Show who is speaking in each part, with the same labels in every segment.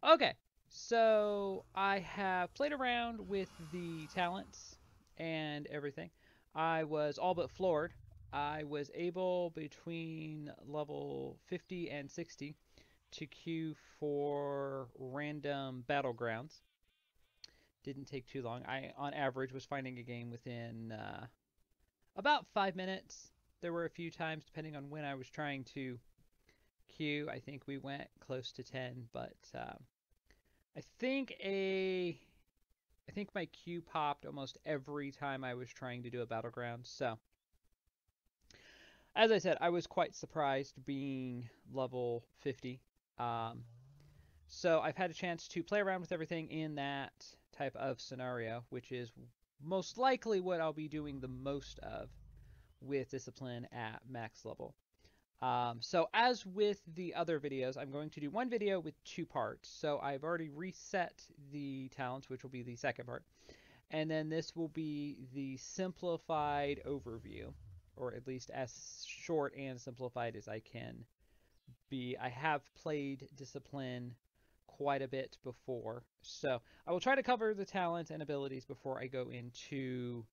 Speaker 1: Okay, so I have played around with the talents and everything. I was all but floored. I was able between level 50 and 60 to queue for random battlegrounds. Didn't take too long. I, on average, was finding a game within about 5 minutes. There were a few times, depending on when I was trying to queue. I think we went close to 10, but I think a I think my queue popped almost every time I was trying to do a battleground. So, as I said, I was quite surprised being level 50. Um, so I've had a chance to play around with everything in that type of scenario, which is most likely what I'll be doing the most of with Discipline at max level. So as with the other videos, I'm going to do one video with two parts. So I've already reset the talents, which will be the second part. And then this will be the simplified overview, or at least as short and simplified as I can be. I have played Discipline quite a bit before, so I will try to cover the talents and abilities before I go into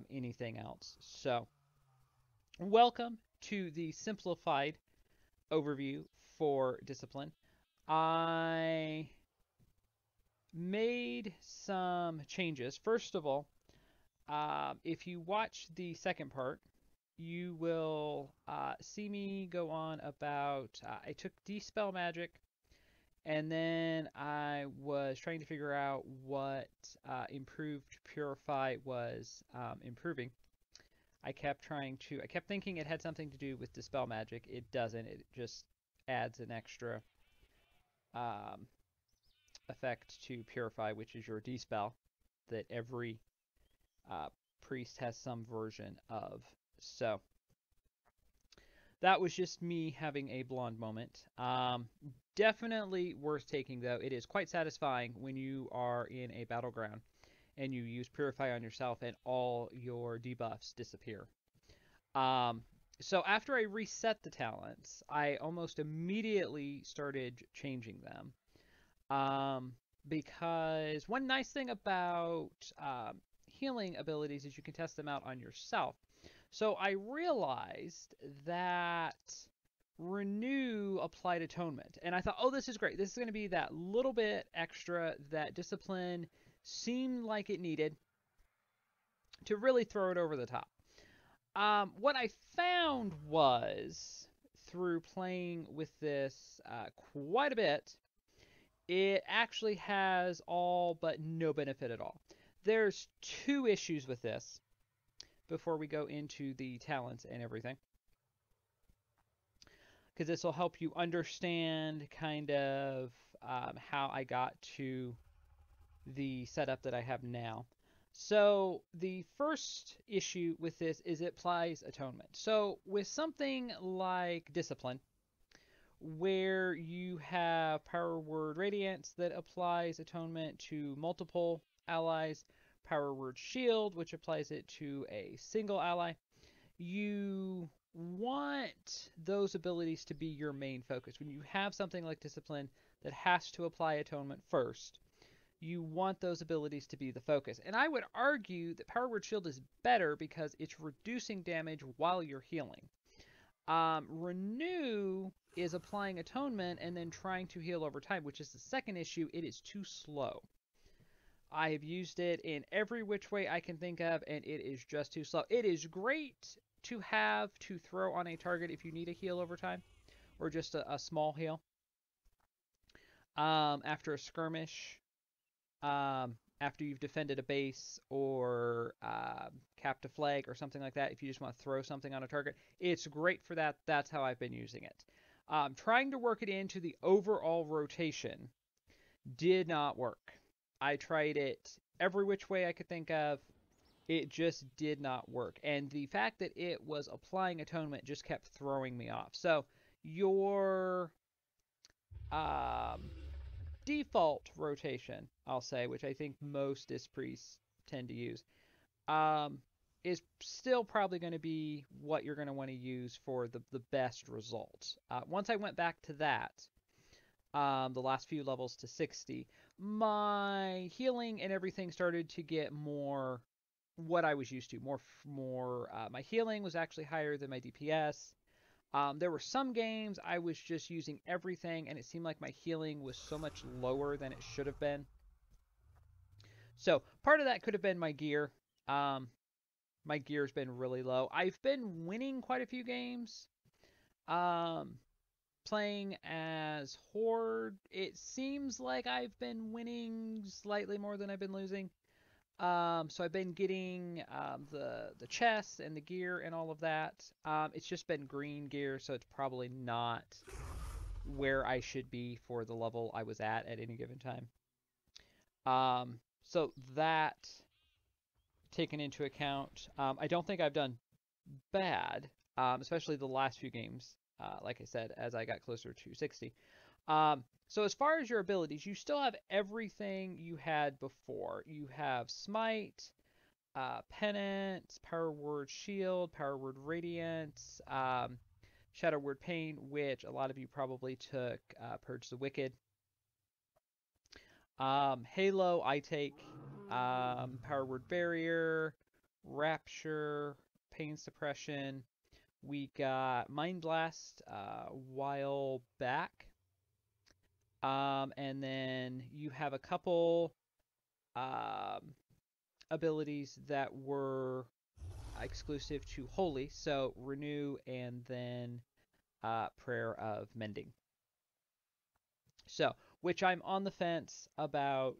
Speaker 1: anything else. So, welcome to the simplified overview for Discipline. I made some changes. First of all, if you watch the second part, you will see me go on about. I took Dispel Magic, and then I was trying to figure out what improved Purify was improving. I kept thinking it had something to do with Dispel Magic. It doesn't. It just adds an extra um, effect to Purify, which is your Dispel that every uh, priest has some version of. So that was just me having a blonde moment. Definitely worth taking, though. It is quite satisfying when you are in a battleground and you use Purify on yourself and all your debuffs disappear. Um, so after I reset the talents, I almost immediately started changing them. Um, because one nice thing about healing abilities is you can test them out on yourself. So I realized that Renew applied Atonement. And I thought, oh, this is great. This is going to be that little bit extra that Discipline seemed like it needed to really throw it over the top. What I found was, through playing with this quite a bit, it actually has all but no benefit at all. There's two issues with this before we go into the talents and everything, because this will help you understand kind of how I got to the setup that I have now. So the first issue with this is it applies atonement. So with something like discipline, where you have Power Word Radiance that applies atonement to multiple allies, Power Word Shield, which applies it to a single ally, you want those abilities to be your main focus. When you have something like Discipline that has to apply atonement first, you want those abilities to be the focus. And I would argue that Power Word Shield is better because it's reducing damage while you're healing. Renew is applying atonement and then trying to heal over time, which is the second issue. It is too slow. I have used it in every which way I can think of, and it is just too slow. It is great to have to throw on a target if you need a heal over time, or just a small heal. After a skirmish, after you've defended a base or capped a flag or something like that, if you just want to throw something on a target, it's great for that. That's how I've been using it. Trying to work it into the overall rotation did not work. I tried it every which way I could think of. It just did not work. And the fact that it was applying atonement just kept throwing me off. So your um, default rotation, I'll say, which I think most Disc priests tend to use, um, is still probably going to be what you're going to want to use for the best results. Once I went back to that, the last few levels to 60, my healing and everything started to get more what I was used to. My healing was actually higher than my DPS. There were some games I was just using everything, and it seemed like my healing was so much lower than it should have been. So part of that could have been my gear. Um, my gear's been really low. I've been winning quite a few games. Um, Playing as Horde, it seems like I've been winning slightly more than I've been losing. So I've been getting the chests and the gear and all of that. It's just been green gear, so it's probably not where I should be for the level I was at any given time. So that taken into account, I don't think I've done bad, especially the last few games. Like I said, as I got closer to 60. So as far as your abilities, you still have everything you had before. You have Smite, Penance, Power Word Shield, Power Word Radiance, Shadow Word Pain, which a lot of you probably took Purge the Wicked. Halo, I take Power Word Barrier, Rapture, Pain Suppression. We got Mind Blast a while back. And then you have a couple abilities that were exclusive to Holy. So Renew and then Prayer of Mending. So, which I'm on the fence about.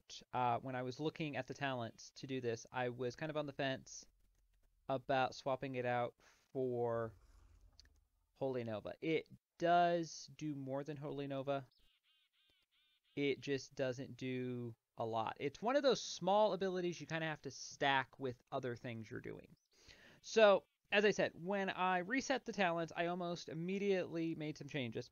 Speaker 1: When I was looking at the talents to do this, I was kind of on the fence about swapping it out for Holy Nova. It does do more than Holy Nova. It just doesn't do a lot. It's one of those small abilities you kind of have to stack with other things you're doing. So, as I said, when I reset the talents, I almost immediately made some changes.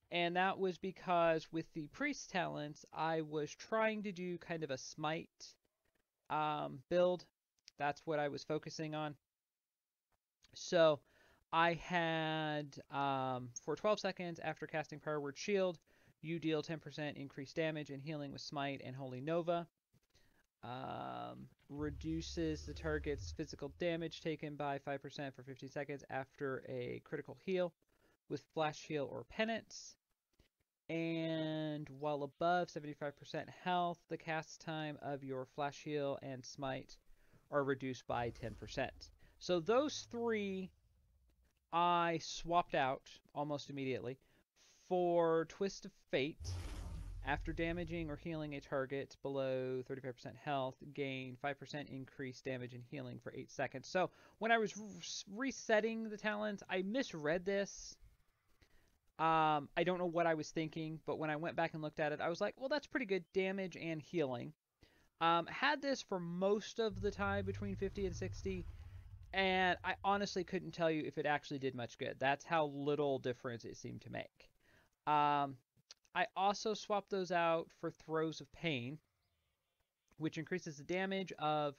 Speaker 1: And that was because with the priest talents, I was trying to do kind of a smite build. That's what I was focusing on. So I had, for 12 seconds after casting Power Word Shield, you deal 10% increased damage and healing with Smite and Holy Nova. Reduces the target's physical damage taken by 5% for 15 seconds after a critical heal with Flash Heal or Penance. And while above 75% health, the cast time of your Flash Heal and Smite are reduced by 10%. So those three I swapped out almost immediately for Twist of Fate. After damaging or healing a target below 35% health, gain 5% increased damage and healing for 8 seconds. So when I was resetting the talents, I misread this. I don't know what I was thinking, but when I went back and looked at it, I was like, well, that's pretty good damage and healing. Had this for most of the time between 50 and 60, and I honestly couldn't tell you if it actually did much good. That's how little difference it seemed to make. I also swapped those out for Throes of Pain, which increases the damage of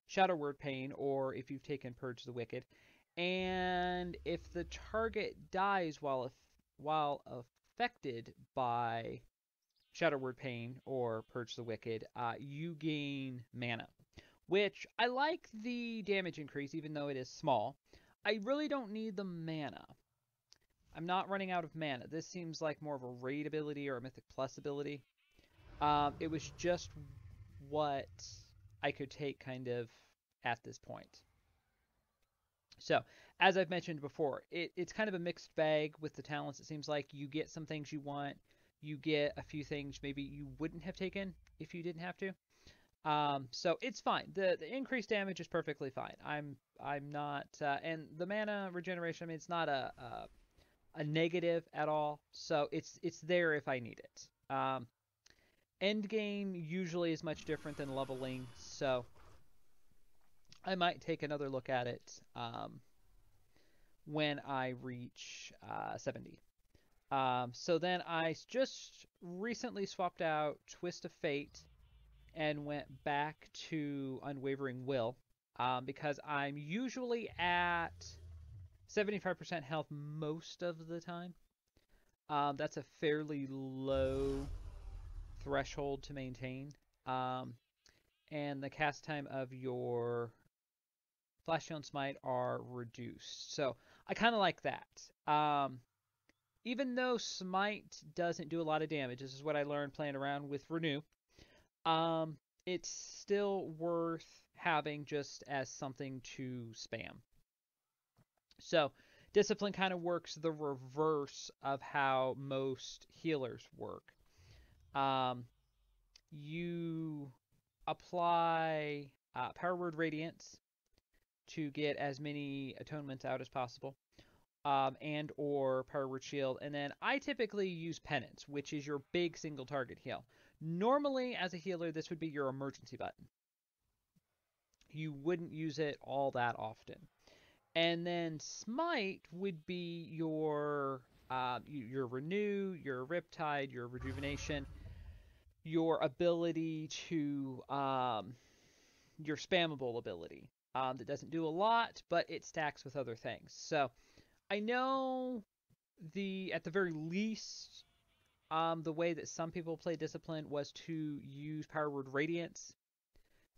Speaker 1: Shadow Word Pain, or if you've taken Purge the Wicked. And if the target dies while affected by Shadow Word Pain or Purge the Wicked, you gain mana. Which, I like the damage increase, even though it is small. I really don't need the mana. I'm not running out of mana. This seems like more of a raid ability or a Mythic Plus ability. It was just what I could take kind of at this point. So, as I've mentioned before, it's kind of a mixed bag with the talents. It seems like you get some things you want. You get a few things maybe you wouldn't have taken if you didn't have to. So it's fine. The increased damage is perfectly fine. I'm not, and the mana regeneration, I mean, it's not a negative at all, so it's there if I need it. End game usually is much different than leveling, so I might take another look at it when I reach 70. So then I just recently swapped out Twist of Fate and went back to Unwavering Will, because I'm usually at 75% health most of the time. That's a fairly low threshold to maintain, and the cast time of your Flash Shield and Smite are reduced. So I kind of like that. Even though Smite doesn't do a lot of damage, this is what I learned playing around with Renew. It's still worth having just as something to spam. So Discipline kind of works the reverse of how most healers work. You apply Power Word Radiance to get as many atonements out as possible, and or Power Word Shield, and then I typically use Penance, which is your big single target heal. Normally, as a healer, this would be your emergency button. You wouldn't use it all that often. And then Smite would be your Renew, your Riptide, your Rejuvenation, your ability to your spammable ability. That doesn't do a lot, but it stacks with other things. So I know at the very least, the way that some people play Discipline was to use Power Word Radiance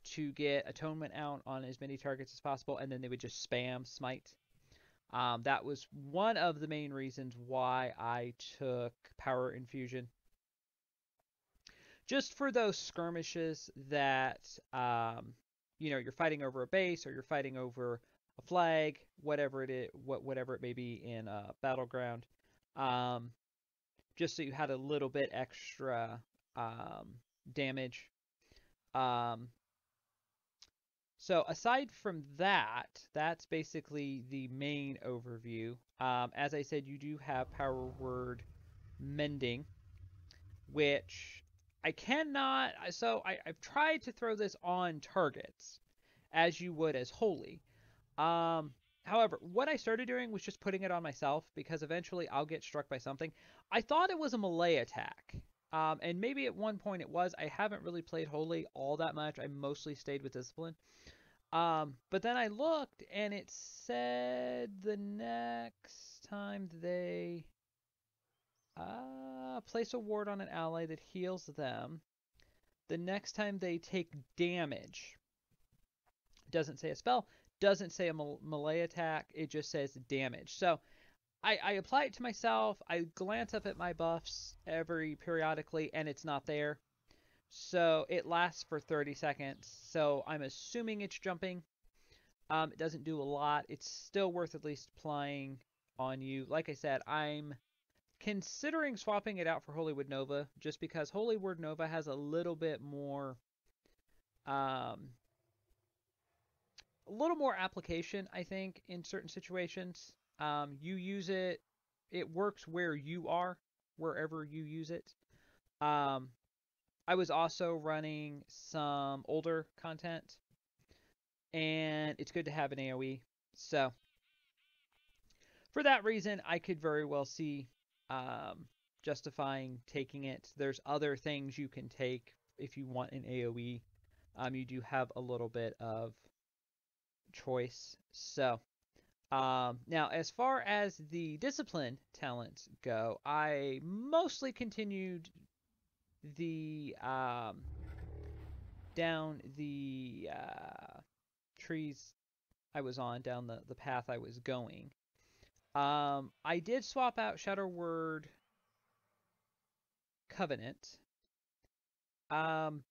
Speaker 1: to get Atonement out on as many targets as possible, and then they would just spam Smite. That was one of the main reasons why I took Power Infusion. Just for those skirmishes that, you're fighting over a base or you're fighting over a flag, whatever it may be in a battleground. Just so you had a little bit extra damage. So aside from that, that's basically the main overview. As I said, you do have Power Word Mending, which I cannot. So I've tried to throw this on targets, as you would as Holy. However, what I started doing was just putting it on myself, because eventually I'll get struck by something. I thought it was a melee attack. And maybe at one point it was. I haven't really played Holy all that much. I mostly stayed with Discipline. But then I looked, and it said the next time they place a ward on an ally that heals them, the next time they take damage. Doesn't say a spell, doesn't say a melee attack, it just says damage. So I apply it to myself, I glance up at my buffs periodically, and it's not there. So it lasts for 30 seconds. So I'm assuming it's jumping. It doesn't do a lot. It's still worth at least applying on you. Like I said, I'm considering swapping it out for Holy Word Nova, just because Holy Word Nova has a little bit more application, I think, in certain situations. You use it, it works where you are, wherever you use it. I was also running some older content, and it's good to have an AoE. So for that reason, I could very well see justifying taking it. There's other things you can take if you want an AoE. You do have a little bit of choice. So now, as far as the Discipline talents go, I mostly continued the down the trees I was on, down the path I was going. I did swap out Shadow Word Covenant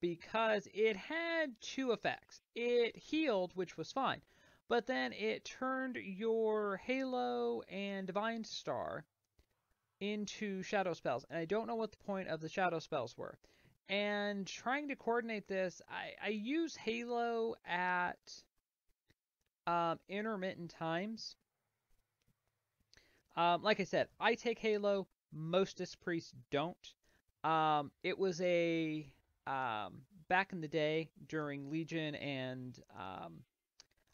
Speaker 1: because it had two effects. It healed, which was fine, but then it turned your Halo and Divine Star into shadow spells, and I don't know what the point of the shadow spells were. And trying to coordinate this, I use Halo at intermittent times. Like I said, I take Halo, most Disc Priests don't. It was back in the day during Legion, and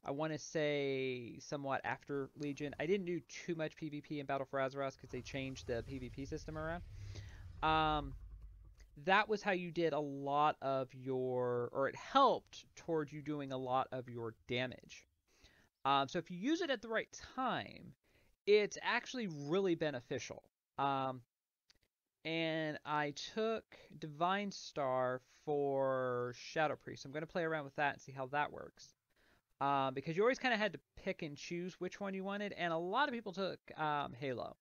Speaker 1: I want to say somewhat after Legion. I didn't do too much PvP in Battle for Azeroth because they changed the PvP system around. That was how you did a lot of or it helped towards you doing a lot of your damage. So if you use it at the right time, it's actually really beneficial. and I took Divine Star for Shadow Priest. I'm going to play around with that and see how that works. Because you always kind of had to pick and choose which one you wanted, and a lot of people took Halo.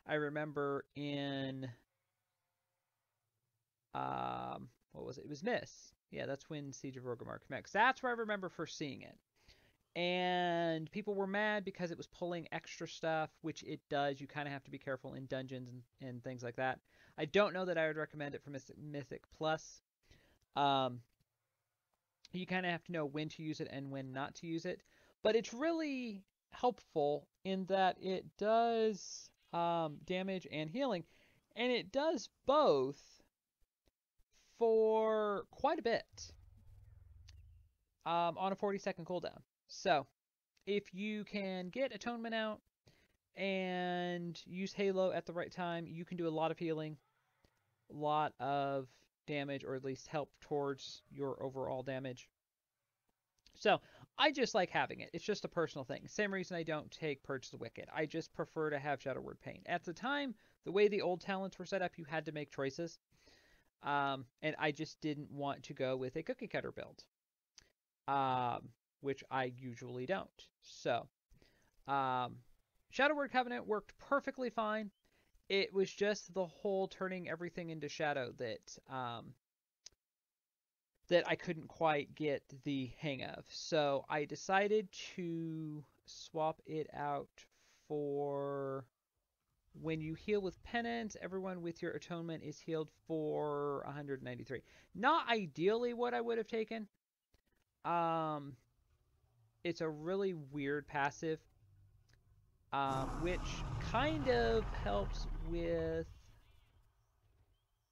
Speaker 1: I remember in what was it? It was Miss. Yeah, that's when Siege of Orgrimmar came out. 'Cause that's where I remember first seeing it. And people were mad because it was pulling extra stuff, which it does. You kind of have to be careful in dungeons and things like that. I don't know that I would recommend it for Mythic Plus. You kind of have to know when to use it and when not to use it. But it's really helpful in that it does damage and healing. And it does both for quite a bit on a 40-second cooldown. So if you can get Atonement out and use Halo at the right time, you can do a lot of healing, a lot of damage, or at least help towards your overall damage. So I just like having it. It's just a personal thing. Same reason I don't take Purge the Wicked. I just prefer to have Shadow Word Pain. At the time, the way the old talents were set up, you had to make choices. And I just didn't want to go with a cookie cutter build. Which I usually don't. So, Shadow Word Covenant worked perfectly fine. It was just the whole turning everything into shadow that that I couldn't quite get the hang of. So I decided to swap it out for when you heal with Penance, everyone with your Atonement is healed for 193. Not ideally what I would have taken. It's a really weird passive, which kind of helps with.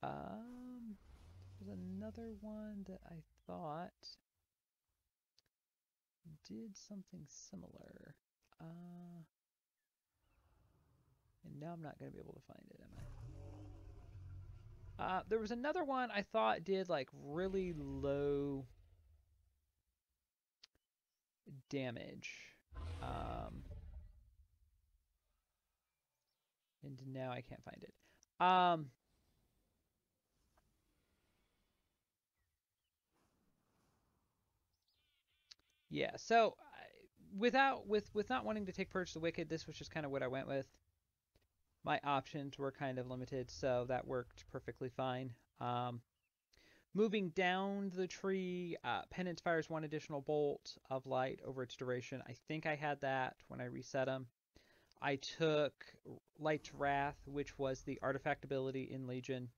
Speaker 1: There's another one that I thought did something similar. And now I'm not going to be able to find it, am I? There was another one I thought did like really low damage. And now I can't find it. Yeah, so with not wanting to take Purge the Wicked, this was just kind of what I went with. My options were kind of limited, so that worked perfectly fine. Moving down the tree, Penance fires one additional bolt of light over its duration. I think I had that when I reset them. I took Light's Wrath, which was the artifact ability in Legion.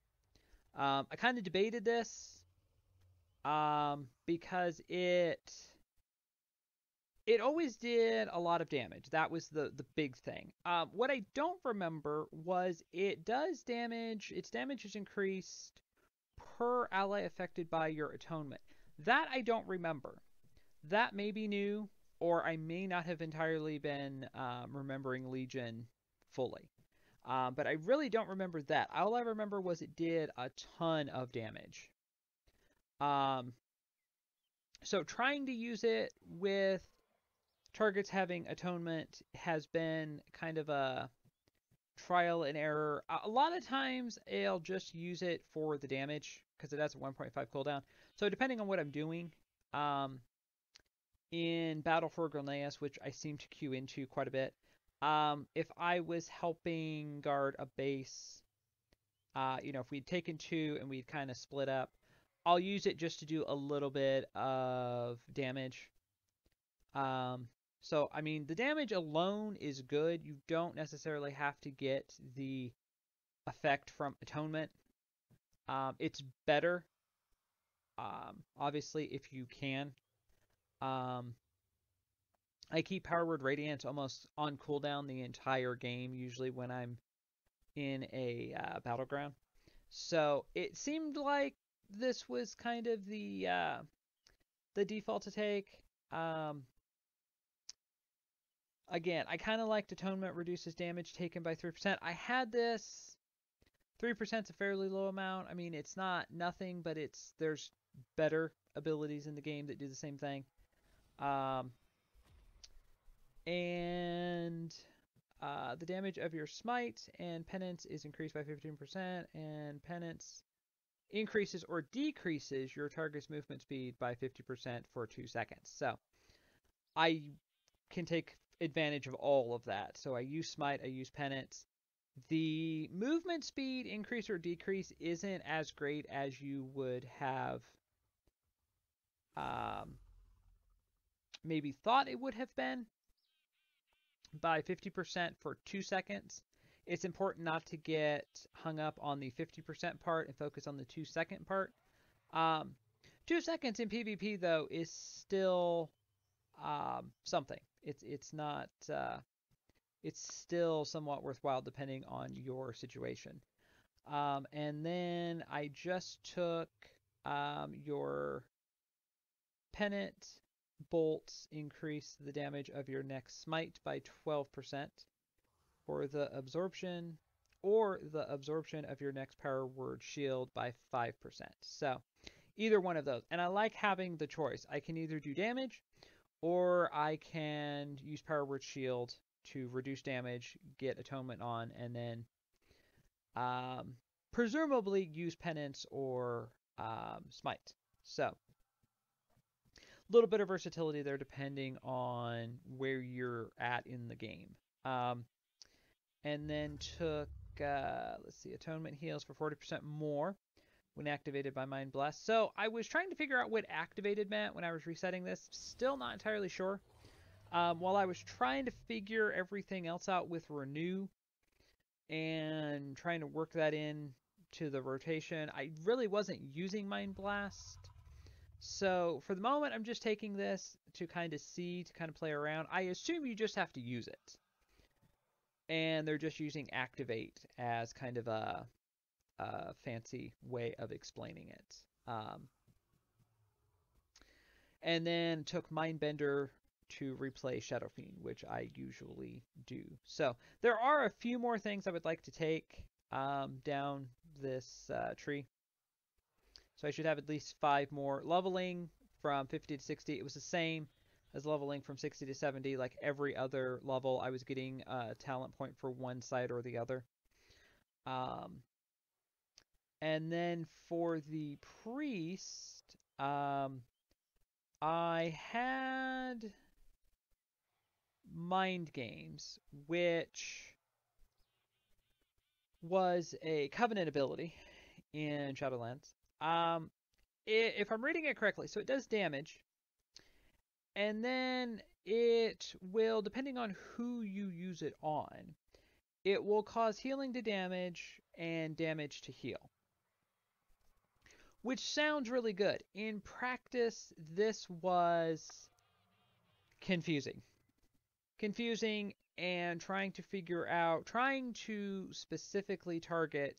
Speaker 1: I kind of debated this because it always did a lot of damage. That was the big thing. What I don't remember was it does damage. Its damage is increased per ally affected by your Atonement. That I don't remember. That may be new, or I may not have entirely been remembering Legion fully. But I really don't remember that. All I remember was it did a ton of damage. So trying to use it with targets having Atonement has been kind of a trial and error. A lot of times I'll just use it for the damage because it has a 1.5 cooldown. So depending on what I'm doing, in Battle for Grilneas, which I seem to queue into quite a bit, if I was helping guard a base, if we'd taken two and we'd kind of split up, I'll use it just to do a little bit of damage. So, I mean, the damage alone is good. You don't necessarily have to get the effect from Atonement. It's better, obviously, if you can. I keep Power Word Radiance almost on cooldown the entire game, usually when I'm in a battleground. So, it seemed like this was kind of the default to take. Again, I kind of liked Atonement reduces damage taken by 3%. I had this. 3% is a fairly low amount. I mean, it's not nothing, but there's better abilities in the game that do the same thing. And the damage of your smite and penance is increased by 15%, and penance increases or decreases your target's movement speed by 50% for 2 seconds. So I can take advantage of all of that. So I use smite, I use penance. The movement speed increase or decrease isn't as great as you would have maybe thought it would have been, by 50% for 2 seconds. It's important not to get hung up on the 50% part and focus on the 2-second part. 2 seconds in PvP, though, is still something. It's not. It's still somewhat worthwhile depending on your situation. And then I just took your pennant bolts increase the damage of your next smite by 12%, or the absorption of your next power word shield by 5%. So either one of those. And I like having the choice. I can either do damage, or I can use power word shield to reduce damage, get atonement on, and then presumably use penance or smite. So a little bit of versatility there depending on where you're at in the game. And then took, let's see, atonement heals for 40% more when activated by Mind Blast. So I was trying to figure out what activated meant when I was resetting this. Still not entirely sure. While I was trying to figure everything else out with Renew and trying to work that in to the rotation, I really wasn't using Mind Blast. So for the moment, I'm just taking this to kind of see, to kind of play around. I assume you just have to use it. And they're just using Activate as kind of a fancy way of explaining it. And then took Mindbender to replay Shadow Fiend, which I usually do. So there are a few more things I would like to take down this tree. So I should have at least 5 more. Leveling from 50 to 60, it was the same as leveling from 60 to 70. Like every other level, I was getting a talent point for one side or the other. And then for the priest, I had Mind Games, which was a Covenant ability in Shadowlands. If I'm reading it correctly, so it does damage, and then it will, depending on who you use it on, it will cause healing to damage and damage to heal, which sounds really good. In practice, this was confusing and trying to specifically target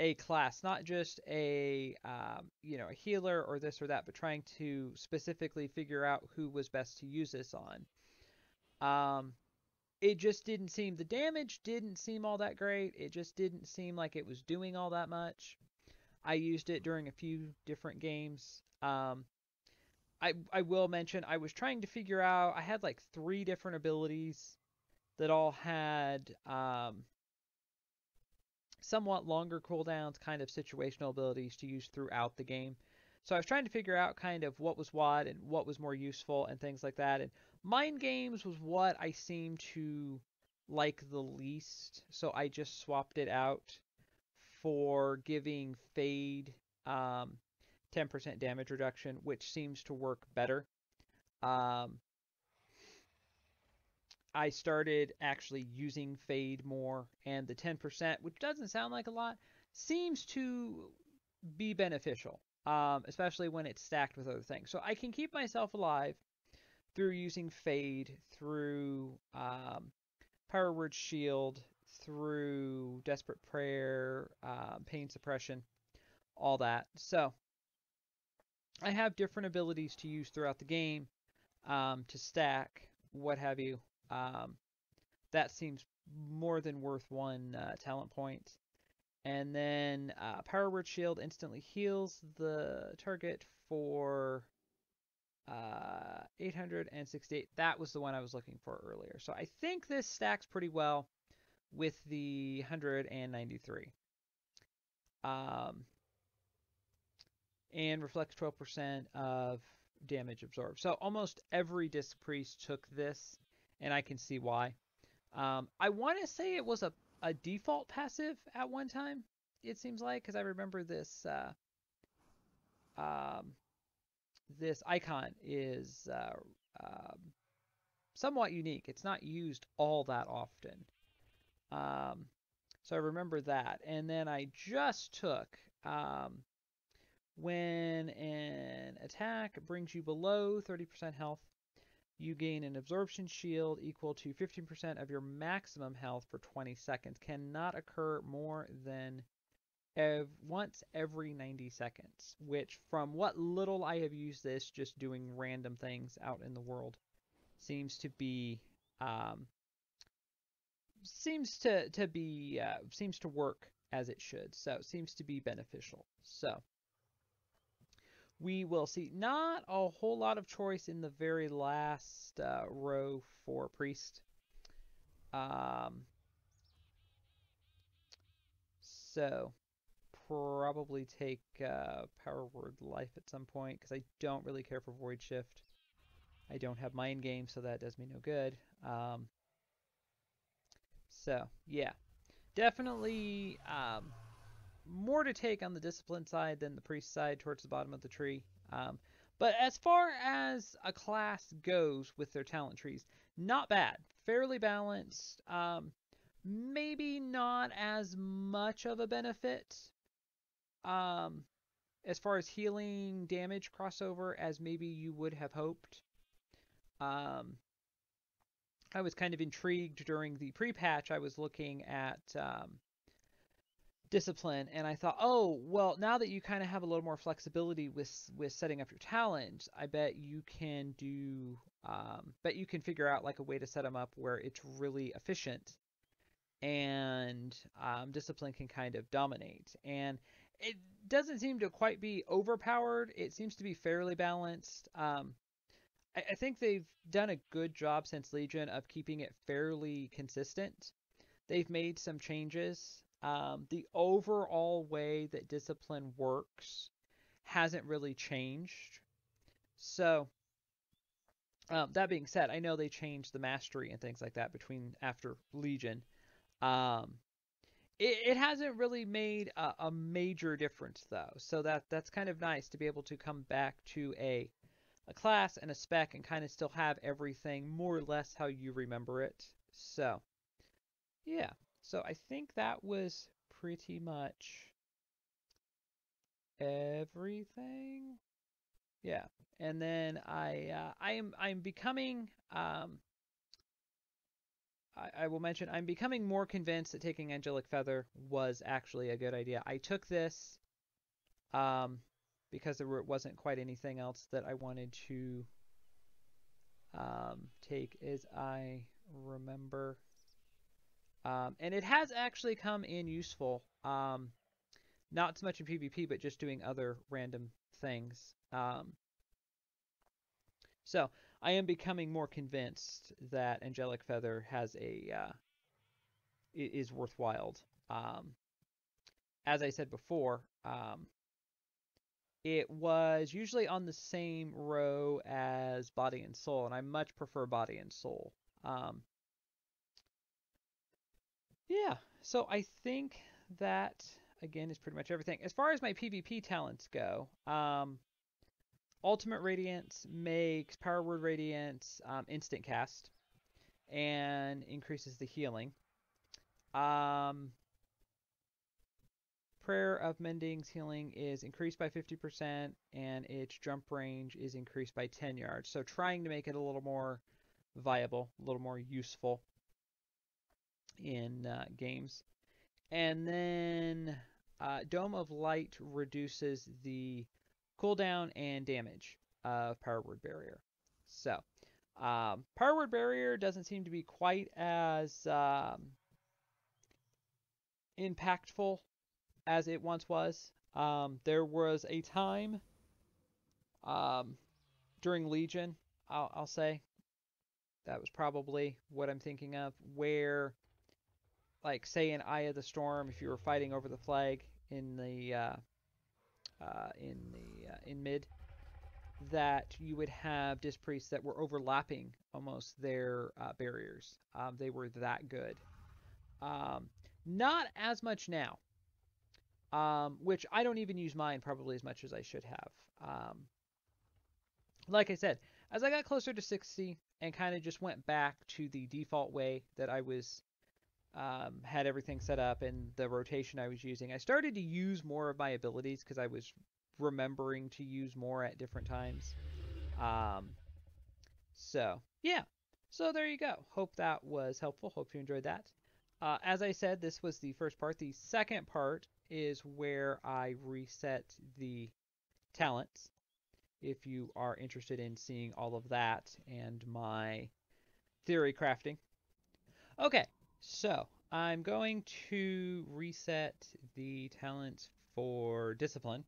Speaker 1: a class, not just a healer or this or that, but trying to specifically figure out who was best to use this on. It just didn't seem, the damage didn't seem all that great. It just didn't seem like it was doing all that much. I used it during a few different games. I will mention, I was trying to figure out, I had like 3 different abilities that all had somewhat longer cooldowns, kind of situational abilities to use throughout the game. So I was trying to figure out kind of what was what and what was more useful and things like that. And Mind Games was what I seemed to like the least, so I just swapped it out for giving Fade 10% damage reduction, which seems to work better. I started actually using Fade more, and the 10%, which doesn't sound like a lot, seems to be beneficial, especially when it's stacked with other things. So I can keep myself alive through using Fade, through Power Word Shield, through Desperate Prayer, Pain Suppression, all that. So I have different abilities to use throughout the game, to stack, what have you. That seems more than worth 1 talent point. And then Power Word Shield instantly heals the target for 868. That was the one I was looking for earlier. So I think this stacks pretty well with the 193. And reflects 12% of damage absorbed. So almost every Disc Priest took this, and I can see why. I want to say it was a default passive at one time, it seems like, because I remember this this icon is somewhat unique. It's not used all that often. So I remember that. And then I just took when an attack brings you below 30% health, you gain an absorption shield equal to 15% of your maximum health for 20 seconds. Cannot occur more than once every 90 seconds, which from what little I have used this, just doing random things out in the world, seems to be seems to work as it should. So it seems to be beneficial. So we will see. Not a whole lot of choice in the very last row for Priest. So probably take Power Word Life at some point, because I don't really care for Void Shift. I don't have Mind Game, so that does me no good. So yeah, definitely more to take on the Discipline side than the Priest side towards the bottom of the tree. But as far as a class goes with their talent trees, not bad. Fairly balanced. Maybe not as much of a benefit as far as healing damage crossover as maybe you would have hoped. I was kind of intrigued during the pre-patch. I was looking at Discipline, and I thought, oh, well, now that you kind of have a little more flexibility with setting up your talent, I bet you can figure out like a way to set them up where it's really efficient, and Discipline can kind of dominate. And it doesn't seem to quite be overpowered. It seems to be fairly balanced. I think they've done a good job since Legion of keeping it fairly consistent. They've made some changes. The overall way that Discipline works hasn't really changed. So, that being said, I know they changed the mastery and things like that after Legion. It hasn't really made a major difference though. So that's kind of nice to be able to come back to a class and a spec and kind of still have everything more or less how you remember it. So, yeah. So I think that was pretty much everything. Yeah. And then I'm becoming I will mention I'm becoming more convinced that taking Angelic Feather was actually a good idea. I took this because there wasn't quite anything else that I wanted to take, as I remember. And it has actually come in useful, not so much in PvP, but just doing other random things. So I am becoming more convinced that Angelic Feather is worthwhile. As I said before, it was usually on the same row as Body and Soul, and I much prefer Body and Soul. Yeah, so I think that, again, is pretty much everything. As far as my PvP talents go, Ultimate Radiance makes Power Word Radiance instant cast and increases the healing. Prayer of Mending's healing is increased by 50%, and its jump range is increased by 10 yards. So trying to make it a little more viable, a little more useful in games. And then Dome of Light reduces the cooldown and damage of Power Word Barrier. So Power Word Barrier doesn't seem to be quite as impactful as it once was. There was a time during Legion, I'll say that was probably what I'm thinking of. Where, like, say in Eye of the Storm, if you were fighting over the flag in mid, that you would have disc priests that were overlapping almost their barriers. They were that good. Um, Not as much now, which I don't even use mine probably as much as I should have. Like I said, as I got closer to 60 and kind of just went back to the default way that I was had everything set up and the rotation I was using, I started to use more of my abilities because I was remembering to use more at different times. Um, so, yeah. So there you go. Hope that was helpful. Hope you enjoyed that. As I said, this was the first part. The second part is where I reset the talents. If you are interested in seeing all of that and my theory crafting. Okay, so I'm going to reset the talent for discipline.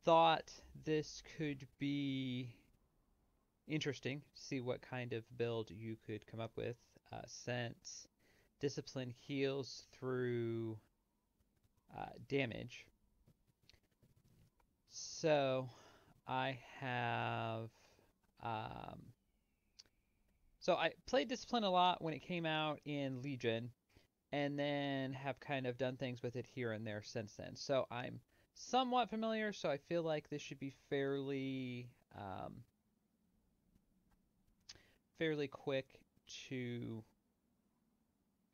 Speaker 1: Thought this could be interesting to see what kind of build you could come up with, since discipline heals through damage. So I have so I played discipline a lot when it came out in Legion, and then have kind of done things with it here and there since then. So I'm somewhat familiar, so I feel like this should be fairly quick to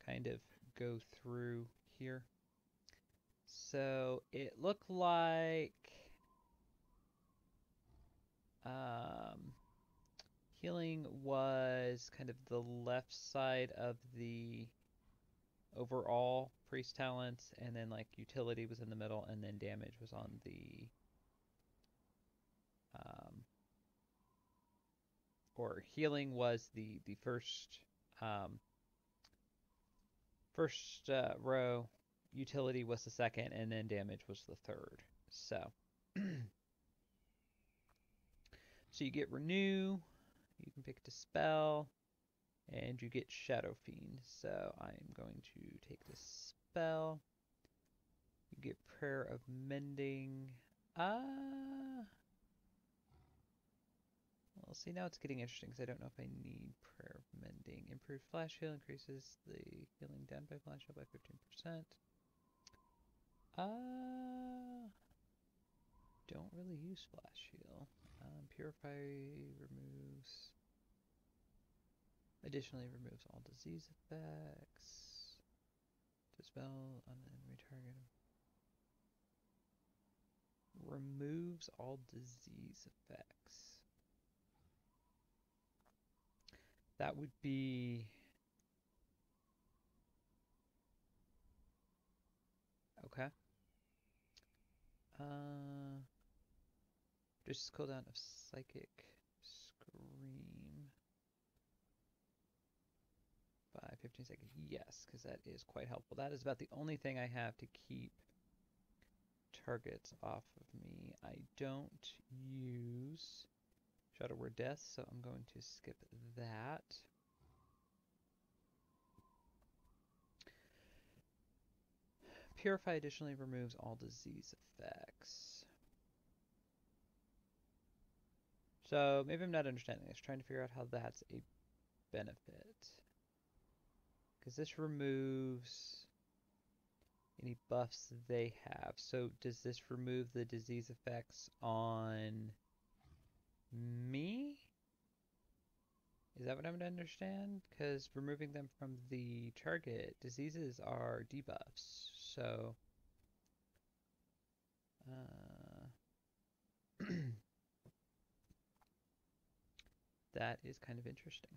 Speaker 1: kind of go through here. So it looked like healing was kind of the left side of the overall priest talents, and then like utility was in the middle, and then damage was on the or healing was the first row, utility was the second, and then damage was the third. So so you get renew, you can pick Dispel, and you get Shadow Fiend. So I'm going to take this spell. You get Prayer of Mending. Well, see, now it's getting interesting because I don't know if I need Prayer of Mending. Improved Flash Heal increases the healing done by Flash Heal by 15%. Don't really use Flash Heal. Purify removes... Additionally removes all disease effects. Dispel on an enemy target. Removes all disease effects. That would be... Okay. Just cooldown of Psychic Scream by 15 seconds. Yes, because that is quite helpful. That is about the only thing I have to keep targets off of me. I don't use Shadow Word Death, so I'm going to skip that. Purify additionally removes all disease effects. So maybe I'm not understanding this. Trying to figure out how that's a benefit. Because this removes any buffs they have. So does this remove the disease effects on me? Is that what I'm to understand? Because removing them from the target, diseases are debuffs. So that is kind of interesting.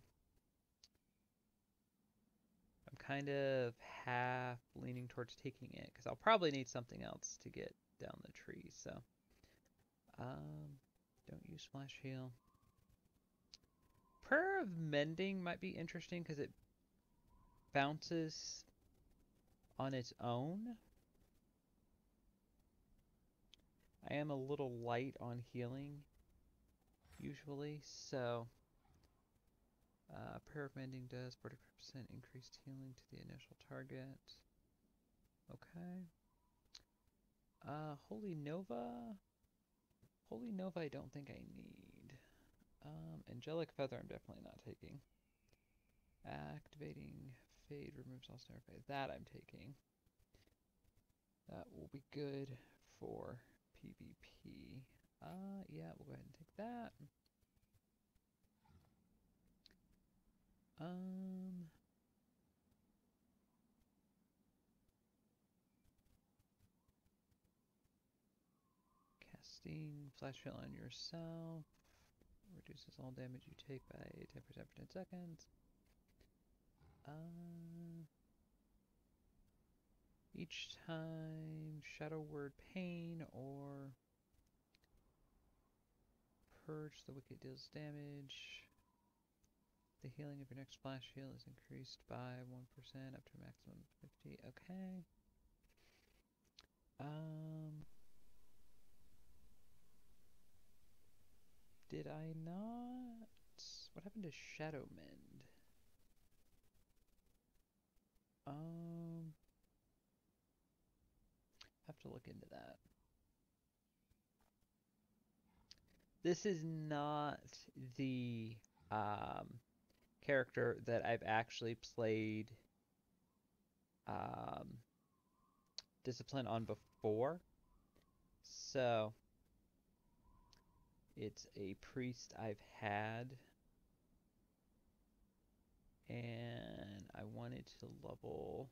Speaker 1: I'm kind of half leaning towards taking it because I'll probably need something else to get down the tree. So don't use Flash Heal. Prayer of Mending might be interesting because it bounces on its own. I am a little light on healing, usually. So, Prayer of Mending does 40% increased healing to the initial target. Okay. Holy Nova. Holy Nova I don't think I need. Angelic Feather I'm definitely not taking. Activating Fade removes all snare phase. That I'm taking. That will be good for PvP. Yeah, we'll go ahead and take that. Casting Flash Fill on yourself. Reduces all damage you take by 10% for 10 seconds. Each time Shadow Word Pain or Purge the Wicked deals damage. The healing of your next splash heal is increased by 1% up to a maximum of 50. Okay. Did I not? What happened to Shadow Mend? Have to look into that. This is not the character that I've actually played Discipline on before. So it's a priest I've had, and I wanted to level.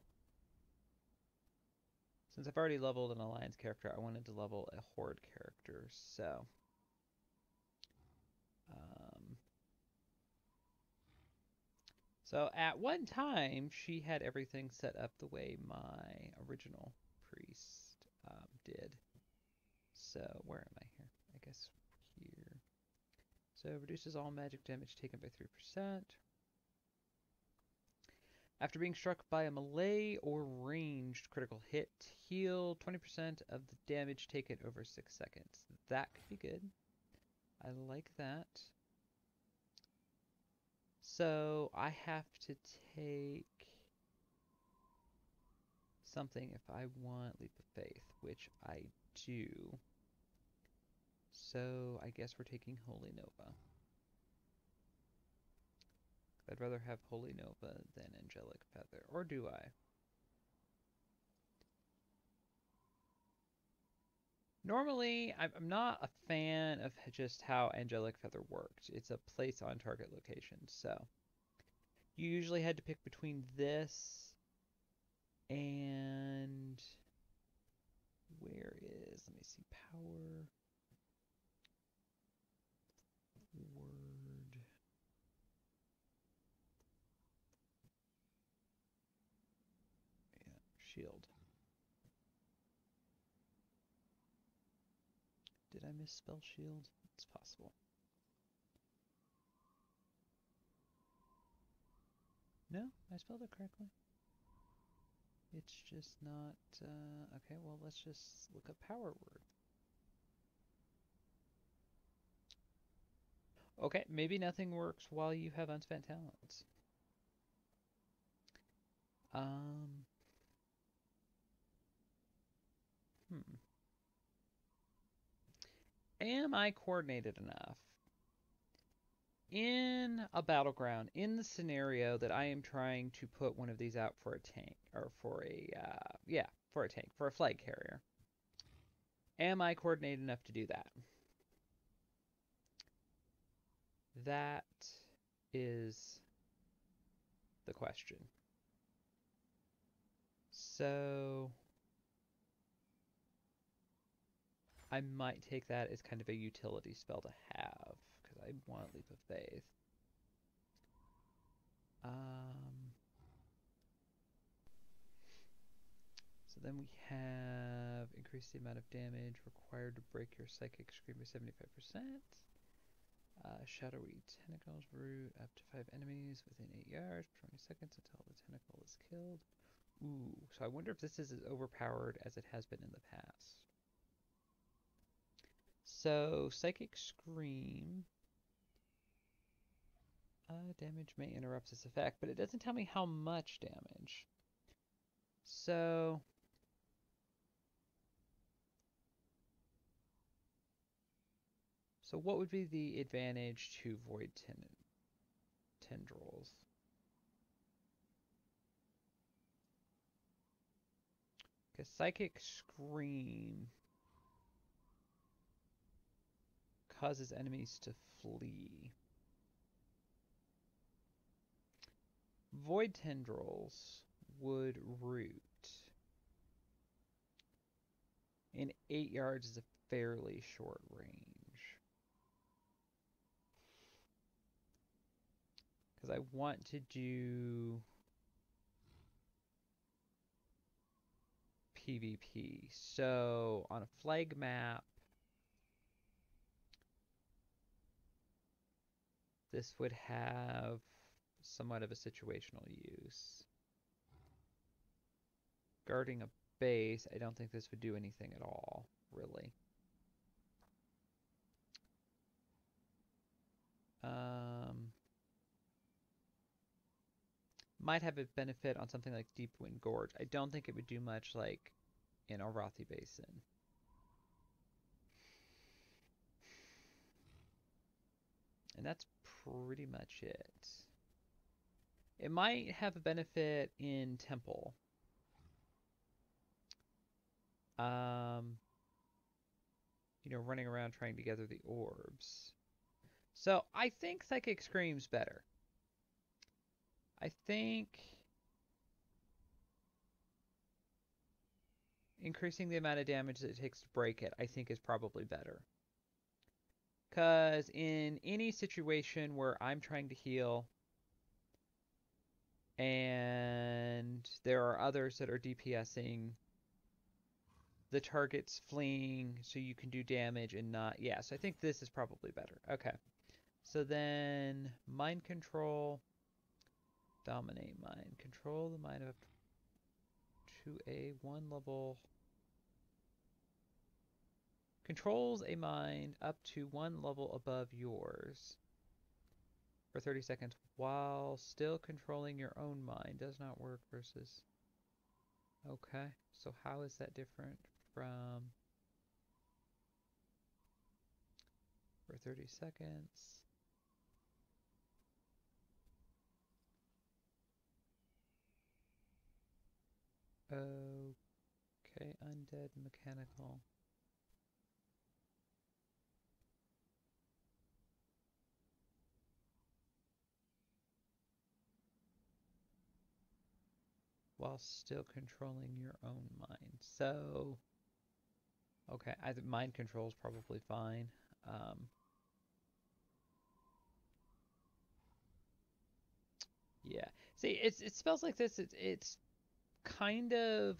Speaker 1: Since I've already leveled an Alliance character, I wanted to level a Horde character, so at one time, she had everything set up the way my original priest did. So where am I here? I guess here. So reduces all magic damage taken by 3%. After being struck by a melee or ranged critical hit, heal 20% of the damage taken over 6 seconds. That could be good. I like that. So I have to take something if I want Leap of Faith, which I do. So I guess we're taking Holy Nova. I'd rather have Holy Nova than Angelic Feather. Or do I? Normally, I'm not a fan of just how Angelic Feather works. It's a place on target location, so you usually had to pick between this and where is, let me see, power, word, yeah, shield. Did I misspell shield? It's possible. No, I spelled it correctly. It's just not, okay, well, let's just look up power word. Okay, maybe nothing works while you have unspent talents. Am I coordinated enough in a battleground, in the scenario that I am trying to put one of these out for a tank, or for a, for a tank, for a flag carrier? Am I coordinated enough to do that? That is the question. So I might take that as kind of a utility spell to have, because I want Leap of Faith. So then we have increase the amount of damage required to break your Psychic Scream by 75%. Shadowy Tentacles root up to 5 enemies within 8 yards for 20 seconds until the tentacle is killed. Ooh, so I wonder if this is as overpowered as it has been in the past. So, Psychic Scream Damage may interrupt this effect, but it doesn't tell me how much damage. So what would be the advantage to Void Tendrils? Because Psychic Scream causes enemies to flee. Void Tendrils would root. And 8 yards is a fairly short range. Because I want to do PvP. So on a flag map, this would have somewhat of a situational use. Guarding a base, I don't think this would do anything at all, really. Might have a benefit on something like Deep Wind Gorge. I don't think it would do much like in Arathi Basin. And that's pretty much it. It might have a benefit in Temple. You know, running around trying to gather the orbs. So I think Psychic Scream's better. I think increasing the amount of damage that it takes to break it, I think is probably better. Because in any situation where I'm trying to heal and there are others that are DPSing, the target's fleeing so you can do damage and not... Yeah, so I think this is probably better. Okay. So then Mind Control, Dominate Mind. Control the mind up to a 1 level... Controls a mind up to 1 level above yours for 30 seconds while still controlling your own mind. Does not work versus... Okay, so how is that different from... For 30 seconds... Okay, undead mechanical. While still controlling your own mind. So, okay, I think mind control is probably fine. Yeah. See, it spells like this. It's kind of...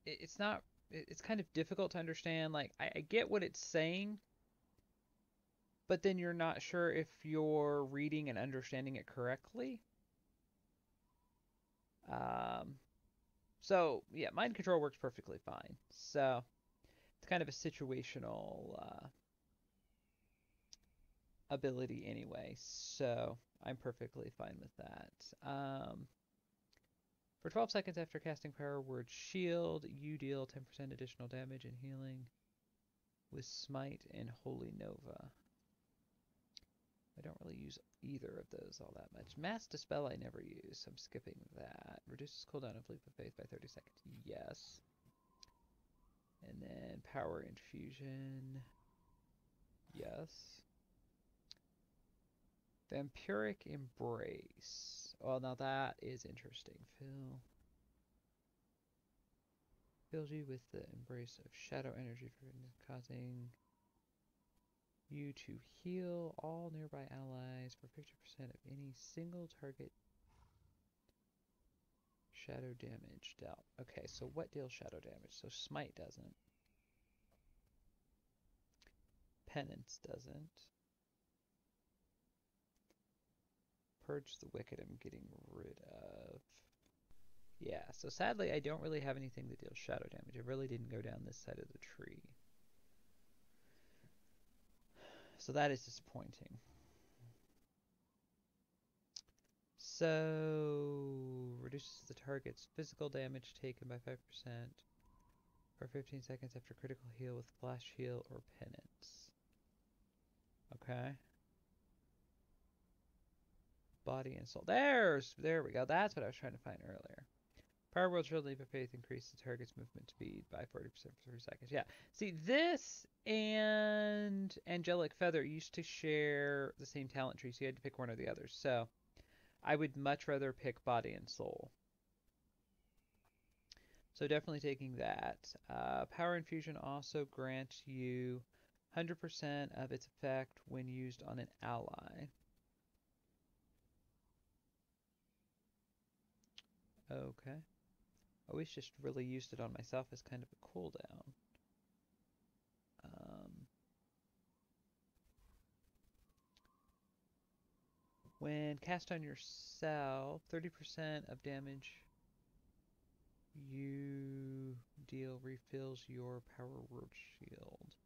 Speaker 1: It's not... It's kind of difficult to understand. Like, I get what it's saying, but then you're not sure if you're reading and understanding it correctly. So, yeah, mind control works perfectly fine. So, it's kind of a situational ability anyway. So, I'm perfectly fine with that. For 12 seconds after casting Power Word Shield, you deal 10% additional damage and healing with Smite and Holy Nova. I don't really use either of those all that much. Mass Dispel I never use, so I'm skipping that. Reduces cooldown of Leap of Faith by 30 seconds. Yes. And then Power Infusion. Yes. Vampiric Embrace. Well, now that is interesting. Fills you with the embrace of shadow energy, causing you to heal all nearby allies for 50% of any single target shadow damage dealt. Okay, so what deals shadow damage? So Smite doesn't. Penance doesn't. Purge the Wicked I'm getting rid of. Yeah, so sadly I don't really have anything that deals shadow damage. It really didn't go down this side of the tree. So that is disappointing. So, reduces the target's physical damage taken by 5% for 15 seconds after critical heal with flash heal or penance. Okay. Body and soul. There we go. That's what I was trying to find earlier. Power World Shield Leap of Faith increased the target's movement speed by 40% for 3 seconds. Yeah. See, this and Angelic Feather used to share the same talent tree, so you had to pick one or the other. So I would much rather pick Body and Soul. So definitely taking that. Power Infusion also grants you 100% of its effect when used on an ally. Okay. I always just really used it on myself as kind of a cooldown. When cast on yourself, 30% of damage you deal refills your Power Word Shield.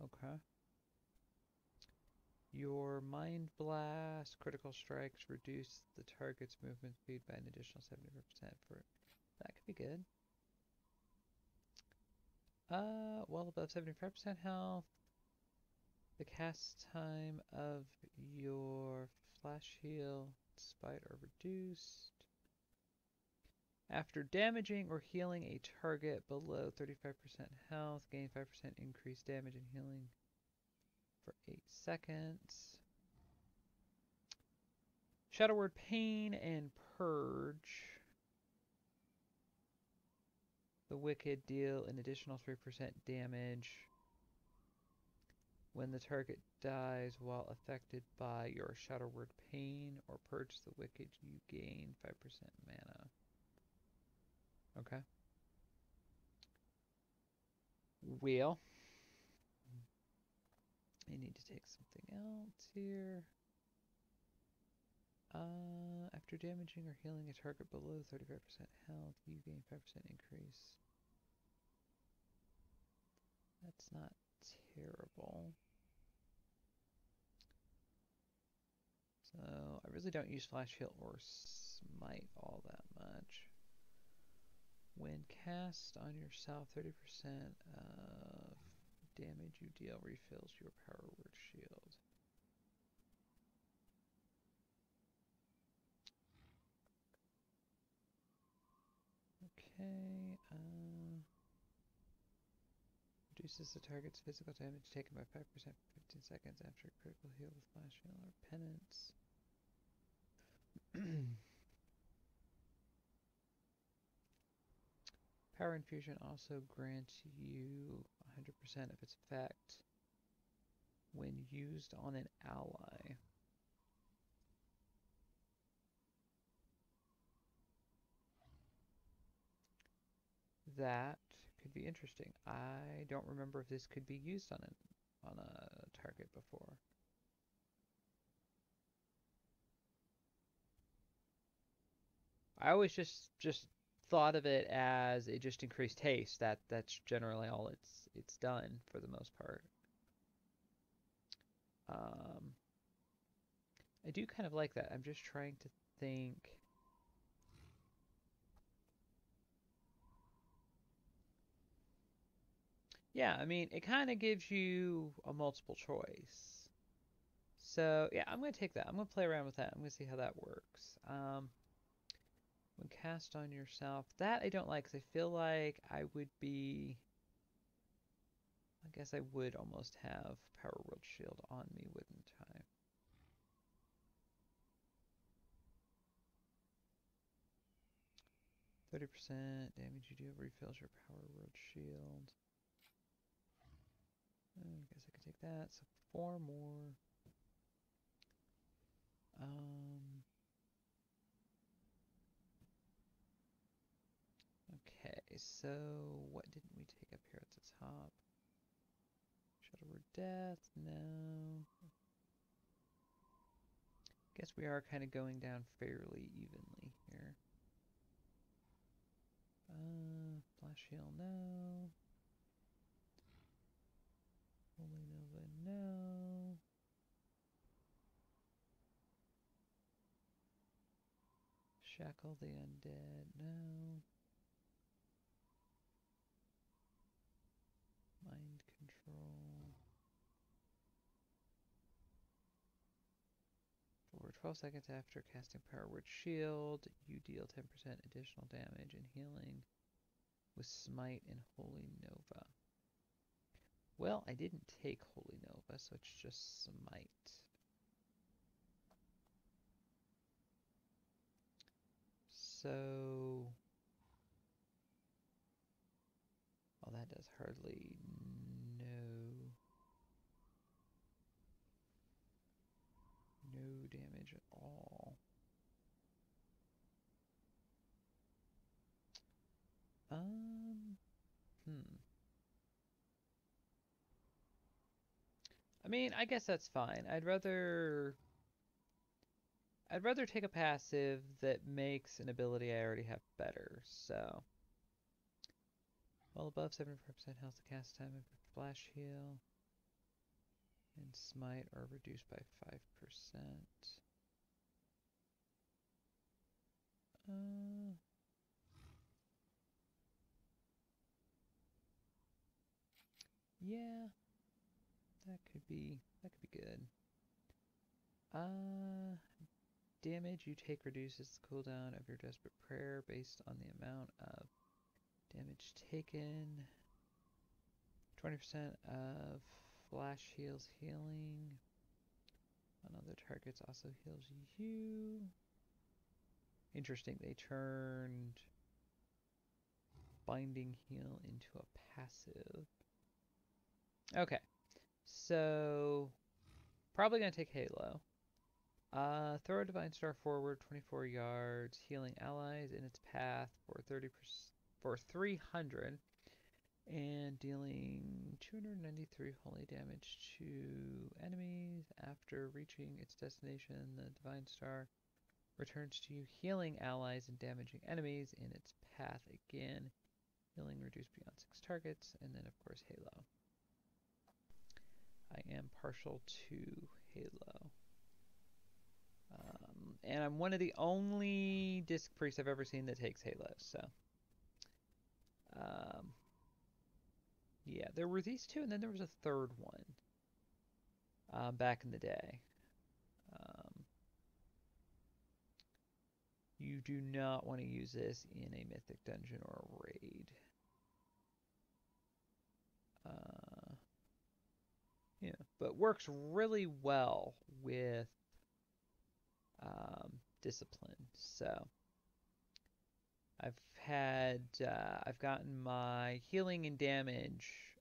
Speaker 1: Okay. Your Mind Blast critical strikes reduce the target's movement speed by an additional 75% for that could be good. Well above 75% health. The cast time of your flash heal despite are reduced. After damaging or healing a target below 35% health, gain 5% increased damage and healing for 8 seconds. Shadow Word Pain and Purge. The Wicked deal an additional 3% damage when the target dies while affected by your Shadow Word Pain or Purge the Wicked, you gain 5% mana. Okay. Wheel. I need to take something else here. After damaging or healing a target below 35% health, you gain 5% increase. That's not terrible. So, I really don't use Flash Heal or Smite all that much. When cast on yourself, 30% of damage you deal refills your Power Word Shield. Okay, reduces the target's physical damage taken by 5% for 15 seconds after a critical heal with Flash Heal or Penance. Power Infusion also grants you 100% of its effect when used on an ally. That could be interesting. I don't remember if this could be used on a target before. I always just thought of it as it just increased haste. That's generally all it's done for the most part. I do kind of like that. I'm just trying to think. Yeah, I mean, it kind of gives you a multiple choice. So, yeah, I'm going to take that. I'm going to play around with that. I'm going to see how that works. When cast on yourself, that I don't like because I feel like I would be... I guess I would almost have Power World Shield on me, wouldn't I? %30 damage you deal refills your Power World Shield. I guess I could take that. So 4 more. Okay, so what didn't we take up here at the top? Shadow Word Death, no. Guess we are kind of going down fairly evenly here. Flash Heal, no. Shackle the undead. No. Mind control. For 12 seconds after casting Power Word Shield, you deal 10% additional damage and healing with Smite and Holy Nova. Well, I didn't take Holy Nova, so it's just Smite. So... well, that does hardly no damage at all. I mean, I guess that's fine. I'd rather take a passive that makes an ability I already have better. So, well above 75% health to cast time and flash heal and smite are reduced by 5%. Yeah, that could be good. Damage you take reduces the cooldown of your Desperate Prayer based on the amount of damage taken. 20% of flash heals healing. On other targets also heals you. Interesting, they turned Binding Heal into a passive. Okay, so probably gonna take Halo. Throw a Divine Star forward 24 yards, healing allies in its path for 300, and dealing 293 holy damage to enemies. After reaching its destination, the Divine Star returns to you, healing allies and damaging enemies in its path again. Healing reduced beyond 6 targets, and then of course Halo. I am partial to Halo. And I'm one of the only disc priests I've ever seen that takes Halo, so. Yeah, there were these two, and then there was a third one back in the day. You do not want to use this in a mythic dungeon or a raid. Yeah, but works really well with discipline. So I've gotten my healing and damage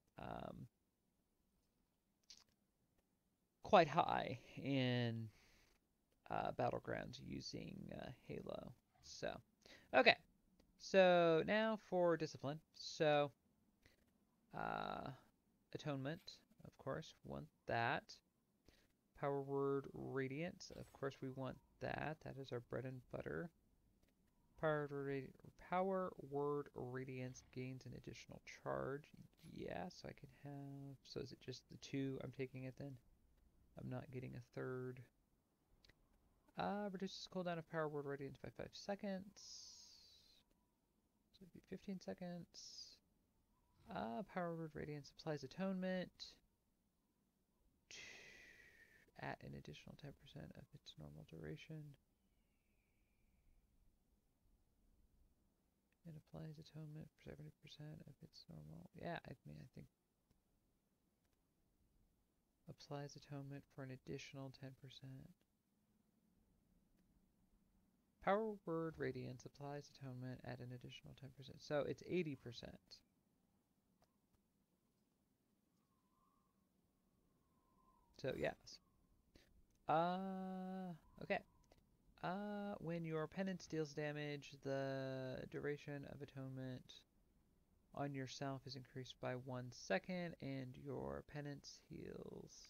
Speaker 1: quite high in Battlegrounds using Halo. So, okay. So now for discipline. So, atonement, of course, want that. Power word radiance, of course we want that. That is our bread and butter. Power word radiance gains an additional charge. Yeah, so I can have. So is it just the 2 I'm taking it then? I'm not getting a third. Reduces cooldown of power word radiance by 5 seconds. So it'd be 15 seconds. Power word radiance applies atonement at an additional 10% of its normal duration. It applies atonement for 70% of its normal. Yeah, I mean, I think applies atonement for an additional 10%. Power word radiance applies atonement at an additional 10%. So it's 80%. So yes. Okay. When your penance deals damage, the duration of atonement on yourself is increased by 1 second, and your penance heals.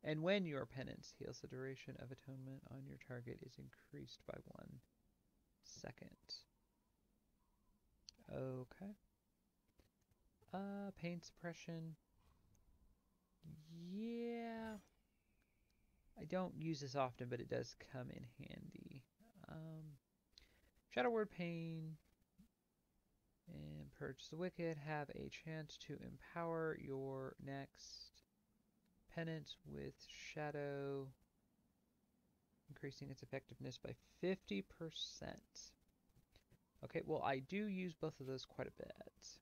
Speaker 1: And when your penance heals, the duration of atonement on your target is increased by 1 second. Okay. Pain suppression. Yeah. I don't use this often, but it does come in handy. Shadow Word Pain and Purge the Wicked have a chance to empower your next penance with Shadow, increasing its effectiveness by 50%. Okay, well, I do use both of those quite a bit.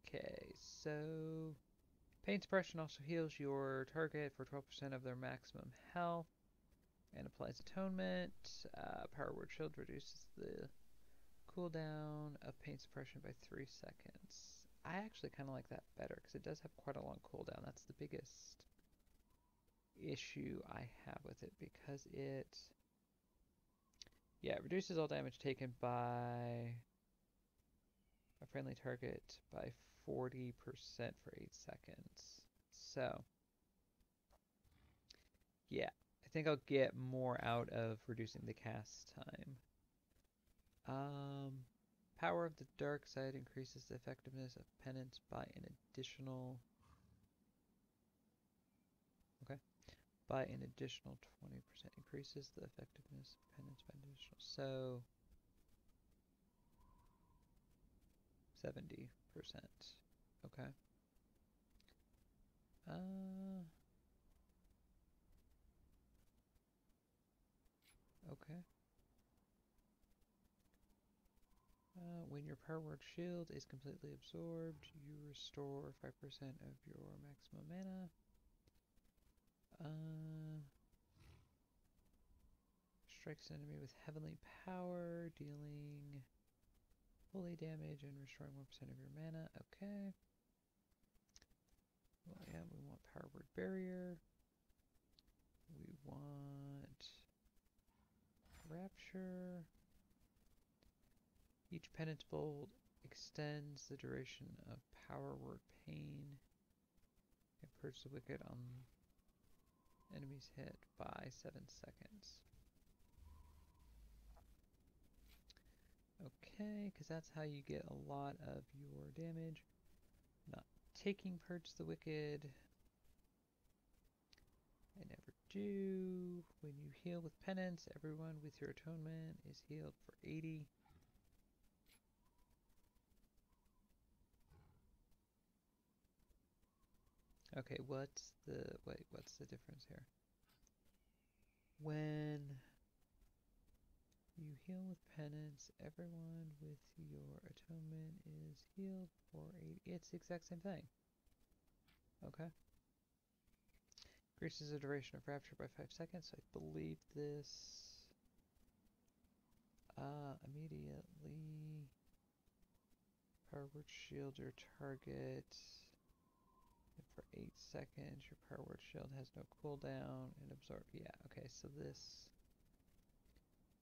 Speaker 1: Okay, so Pain Suppression also heals your target for 12% of their maximum health and applies Atonement. Power Word Shield reduces the cooldown of Pain Suppression by 3 seconds. I actually kind of like that better because it does have quite a long cooldown. That's the biggest issue I have with it because it reduces all damage taken by a friendly target by 40% for 8 seconds. So, yeah, I think I'll get more out of reducing the cast time. Power of the Dark Side increases the effectiveness of penance by an additional 20%. Increases the effectiveness of penance by an additional, so 70%. Okay. Okay. When your Power Word Shield is completely absorbed, you restore 5% of your maximum mana. Strikes an enemy with Heavenly Power, dealing holy damage and restoring 1% of your mana. Okay. Well, yeah, we want Power Word Barrier. We want Rapture. Each penance bolt extends the duration of Power Word Pain and Purge the Wicked on enemies hit by 7 seconds. Okay, because that's how you get a lot of your damage. Not taking Purge the Wicked. I never do. When you heal with penance, everyone with your atonement is healed for 80. Okay, what's the difference here? When you heal with penance, everyone with your atonement is healed for 80. It's the exact same thing. Okay. Increases the duration of Rapture by 5 seconds. I believe this immediately. Power Word Shield your target. And for 8 seconds, your Power Word Shield has no cooldown and absorb. Yeah, okay, so this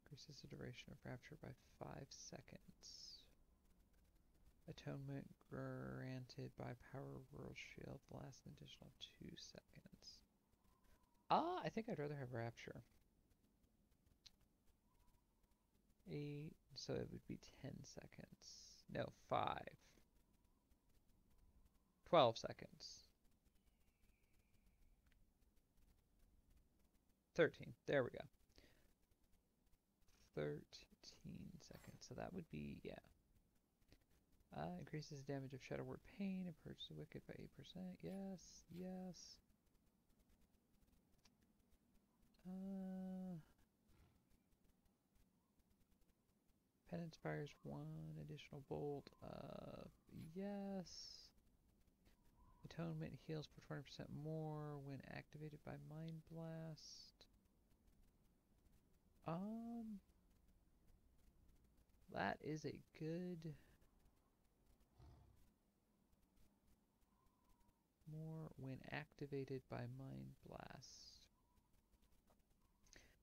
Speaker 1: increases the duration of Rapture by 5 seconds. Atonement granted by Power Word Shield lasts an additional 2 seconds. I think I'd rather have Rapture. 8, so it would be 10 seconds. No, 5. 12 seconds. 13. There we go. 13 seconds. So that would be, yeah. Increases the damage of Shadow Word Pain and Purge the Wicked by 8%. Yes, yes. Penance fires 1 additional bolt. Yes. Atonement heals for 20% more when activated by Mind Blast. That is a good... More when activated by Mind Blast.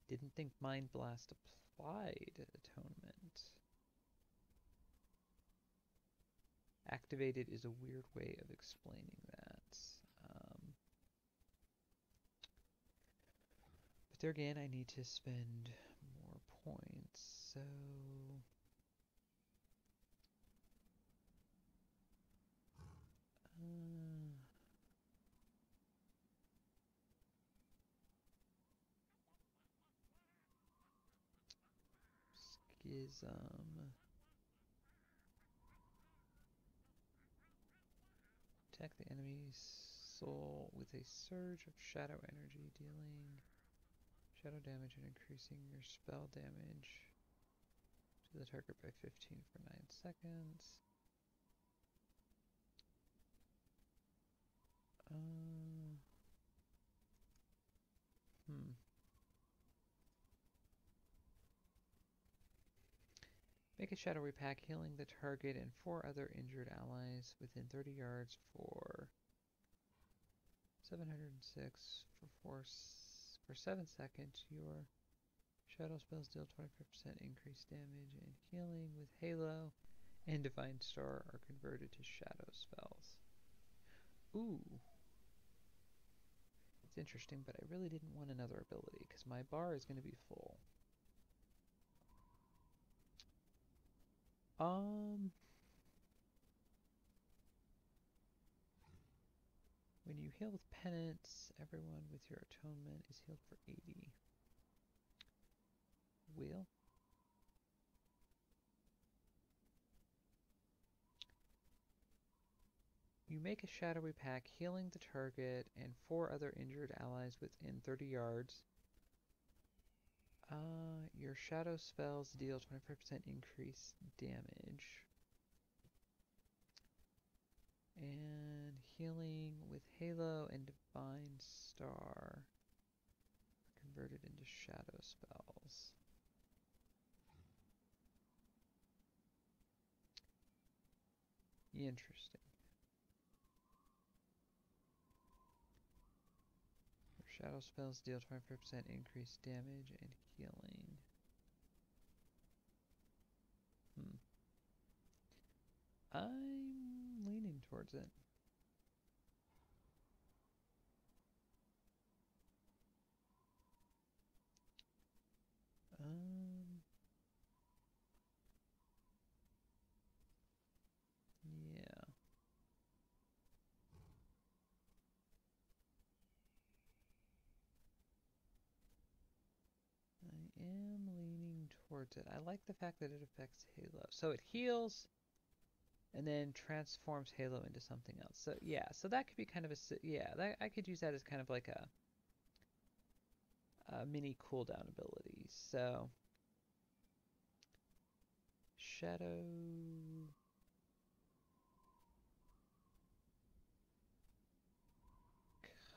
Speaker 1: Didn't think Mind Blast applied Atonement. Activated is a weird way of explaining that. But there again, I need to spend more points, so... is attack the enemy's soul with a surge of shadow energy, dealing shadow damage and increasing your spell damage to the target by 15 for 9 seconds. Make a shadowy pack, healing the target and 4 other injured allies within 30 yards for 706 for 7 seconds. Your shadow spells deal 25% increased damage, and healing with Halo and Divine Star are converted to shadow spells. Ooh. It's interesting, but I really didn't want another ability because my bar is going to be full. When you heal with penance, everyone with your atonement is healed for 80. Wheel. You make a shadowy pack, healing the target and 4 other injured allies within 30 yards. Your shadow spells deal 25% increased damage. And healing with Halo and Divine Star converted into shadow spells. Interesting. Your shadow spells deal 25% increased damage and healing. I'm leaning towards it. Yeah. I am leaning towards it. I like the fact that it affects Halo. So it heals and then transforms Halo into something else. So yeah, so that could be kind of a, yeah, that, I could use that as kind of like a mini cooldown ability. So Shadow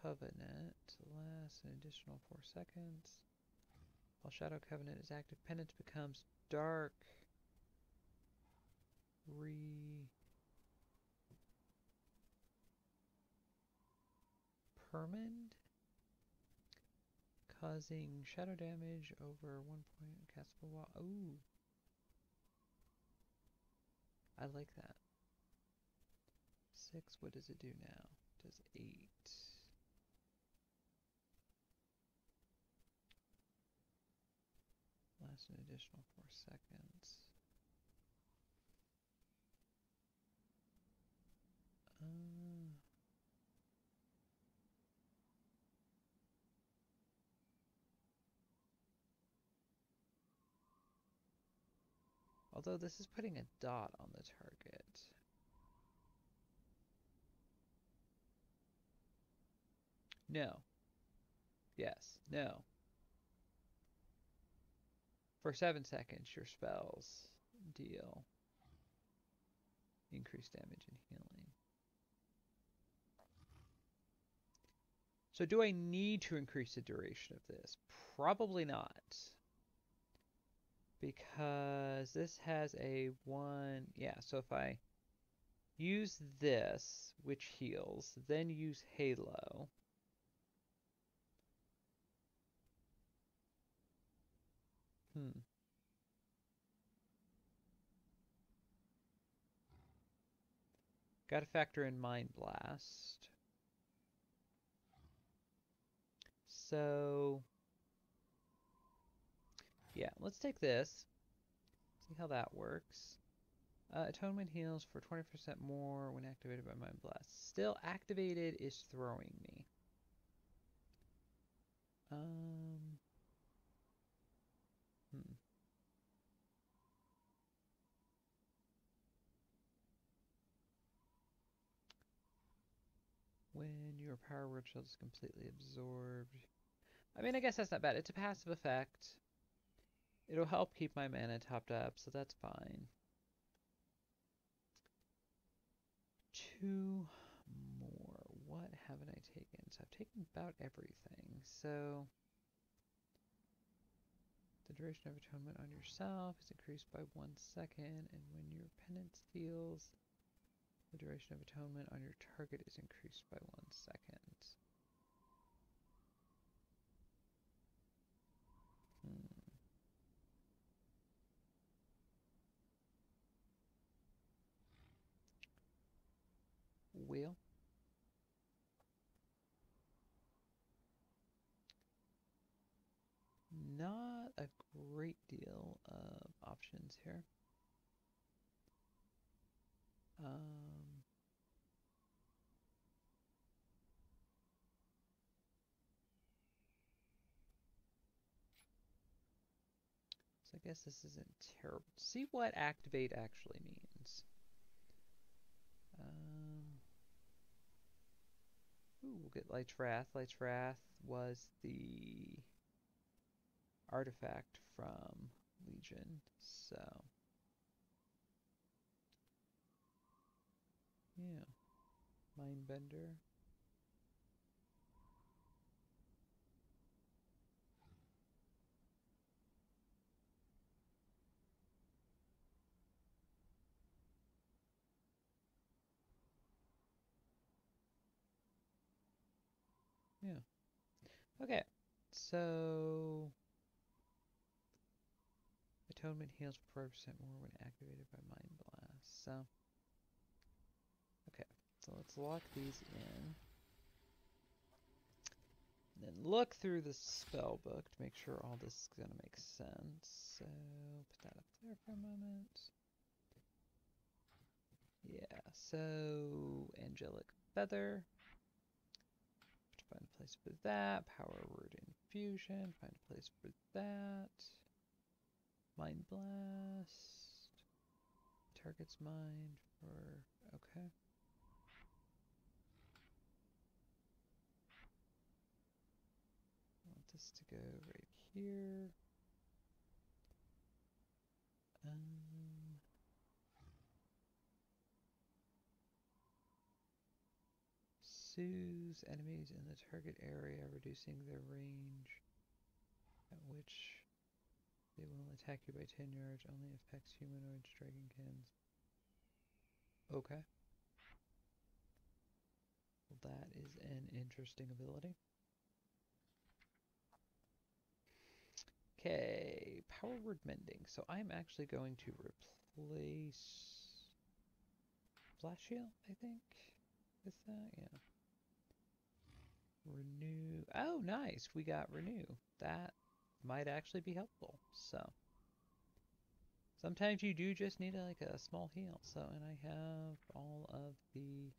Speaker 1: Covenant lasts an additional 4 seconds. While Shadow Covenant is active, Penance becomes dark. Permanent, causing shadow damage over 1 point castable wall. Ooh. I like that. 6, what does it do now? It does 8. Lasts an additional 4 seconds. Although this is putting a dot on the target. No. Yes. No. For 7 seconds, your spells deal increased damage and healing. So do I need to increase the duration of this? Probably not. Because this has a 1... Yeah, so if I use this, which heals, then use Halo... Gotta factor in Mind Blast. So... Yeah, let's take this. See how that works. Atonement heals for 20% more when activated by Mind Blast. Still activated is throwing me. when your power word shield is completely absorbed. I mean, I guess that's not bad. It's a passive effect. It'll help keep my mana topped up, so that's fine. 2 more. What haven't I taken? So I've taken about everything. So the duration of atonement on yourself is increased by 1 second, and when your penance heals, the duration of atonement on your target is increased by 1 second. Wheel. Not a great deal of options here. So I guess this isn't terrible. See what activate actually means. Ooh, we'll get Light's Wrath. Light's Wrath was the artifact from Legion, so yeah. Mindbender. Yeah. Okay, so Atonement heals 4% more when activated by Mind Blast. So, okay, so let's lock these in. And then look through the spell book to make sure all this is going to make sense. So, put that up there for a moment. Yeah, so Angelic Feather. Find a place for that. Power Word Infusion. Find a place for that. Mind Blast. Target's mind for... okay. I want this to go right here. Soothes enemies in the target area, reducing their range at which they will attack you by 10 yards. Only affects humanoids, dragonkins. Okay. Well, that is an interesting ability. Okay, Power Word Mending. So I'm actually going to replace Flash Heal, I think, with that. Yeah. Renew. Oh, nice. We got Renew. That might actually be helpful. So sometimes you do just need a small heal. So, and I have all of the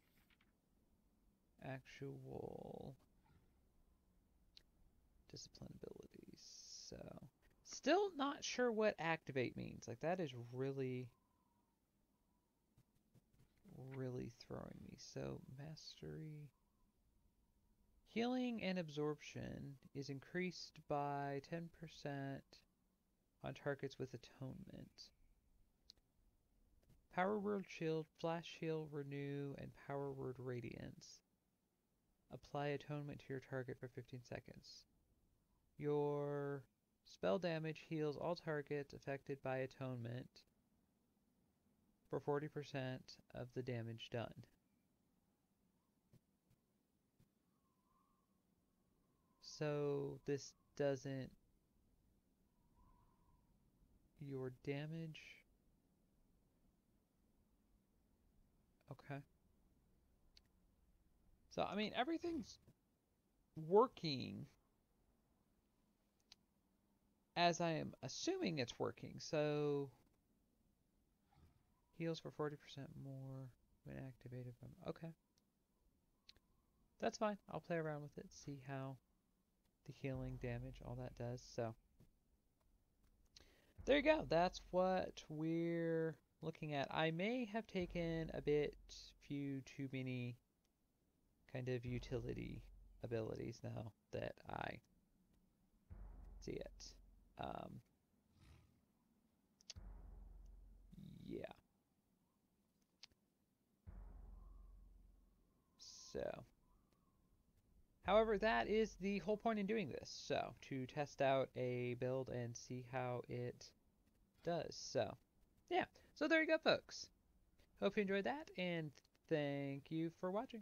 Speaker 1: actual discipline abilities. So still not sure what activate means. Like that is really throwing me. So mastery. Healing and absorption is increased by 10% on targets with atonement. Power Word Shield, Flash Heal, Renew, and Power Word Radiance. Apply atonement to your target for 15 seconds. Your spell damage heals all targets affected by atonement for 40% of the damage done. So this doesn't... your damage... okay. So, I mean, everything's working as I am assuming it's working. So, heals for 40% more when activated from... okay. That's fine. I'll play around with it, see how the healing, damage, all that does. So, there you go. That's what we're looking at. I may have taken a few too many kind of utility abilities now that I see it. Yeah. So, however, that is the whole point in doing this. So, to test out a build and see how it does. So, yeah. So there you go, folks. Hope you enjoyed that, and thank you for watching.